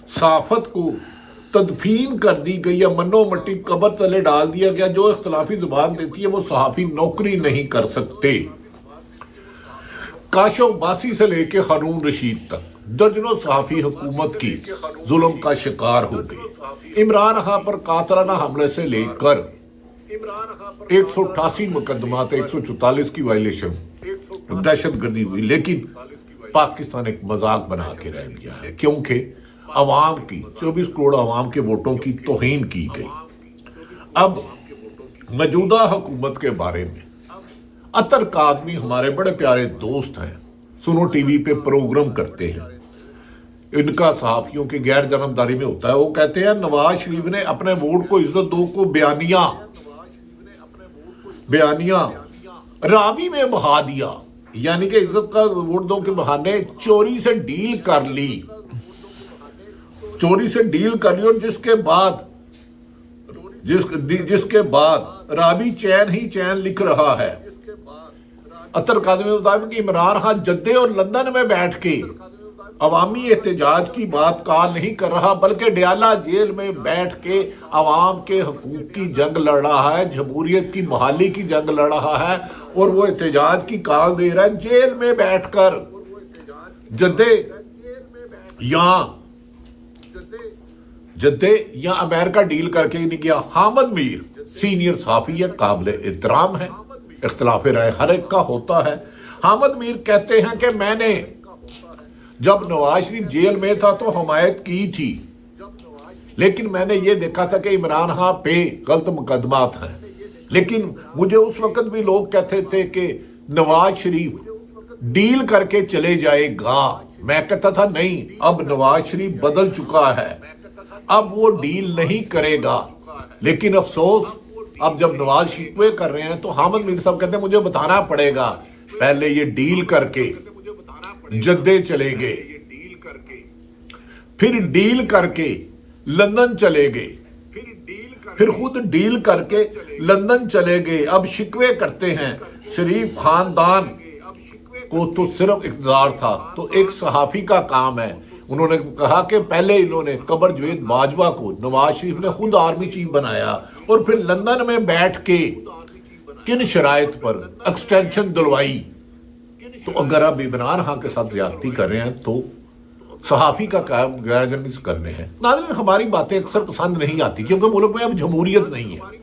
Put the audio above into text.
صحافت کو تدفین کر دی گئی یا منو مٹی قبر تلے ڈال دیا گیا. جو اختلافی زبان دیتی ہے وہ صحافی نوکری نہیں کر سکتے. کاشف عباسی سے لے کے ہارون رشید تک درجنوں صحافی حکومت کی ظلم کا شکار ہو گئے. عمران خان پر قاتلانہ حملے سے لے کر 188 مقدمات، 144 کی وائلیشن، دہشت گردی ہوئی، لیکن پاکستان ایک مذاق بنا کے رہ گیا ہے کیونکہ عوام کی 24 کروڑ عوام کے ووٹوں کی توہین کی گئی. اب موجودہ حکومت کے بارے میں عطر کاظمی ہمارے بڑے پیارے دوست ہیں، سنو ٹی وی پہ پروگرام کرتے ہیں. ان کا صحافیوں کے غیر جانبداری میں ہوتا ہے. وہ کہتے ہیں نواز شریف نے اپنے ووٹ کو عزت دو کو بیانیہ راوی میں بہا دیا، یعنی کہ عزت کا ووٹ دو کے بہانے چوری سے ڈیل کر لی اور جس کے بعد راوی چین ہی چین لکھ رہا ہے. عطر کاظمی کے مطابق عمران خان جدے اور لندن میں بیٹھ کے عوامی احتجاج کی بات کال نہیں کر رہا، بلکہ ڈیالہ جیل میں بیٹھ کے عوام کے حقوق کی جنگ لڑ رہا ہے، جمہوریت کی بحالی کی جنگ لڑ رہا ہے، اور وہ احتجاج کی کال دے رہا ہے جیل میں بیٹھ کر. جدے یا امریکہ ڈیل کر کے ہی نہیں کیا. حامد میر سینئر صحافی ہے، قابل احترام ہے، اختلاف رائے ہر ایک کا ہوتا ہے. حامد میر کہتے ہیں کہ میں نے جب نواز شریف جیل میں تھا تو حمایت کی تھی، لیکن میں نے یہ دیکھا تھا کہ عمران خان پہ غلط مقدمات ہیں. لیکن مجھے اس وقت بھی لوگ کہتے تھے کہ نواز شریف ڈیل کر کے چلے جائے گا. میں کہتا تھا نہیں، اب نواز شریف بدل چکا ہے، اب وہ ڈیل نہیں کرے گا. لیکن افسوس اب جب نواز شکوے کر رہے ہیں تو حامد میر صاحب کہتے ہیں مجھے بتانا پڑے گا. پہلے یہ ڈیل کر کے جدے چلے گئے، پھر ڈیل کر کے لندن چلے گئے، پھر خود ڈیل کر کے لندن چلے گئے. اب شکوے کرتے ہیں شریف خاندان کو تو صرف اقتدار تھا. تو ایک صحافی کا کام ہے. انہوں نے کہا کہ پہلے انہوں نے قمر جاوید باجوہ کو نواز شریف نے خود آرمی چیف بنایا، اور پھر لندن میں بیٹھ کے کن شرائط پر ایکسٹینشن دلوائی. تو اگر اب عمران خان کے ساتھ زیادتی کر رہے ہیں تو صحافی کا کام غیر جانبداری کرنے ہیں. ناظرین، ہماری باتیں اکثر پسند نہیں آتی کیونکہ ملک میں اب جمہوریت نہیں ہے.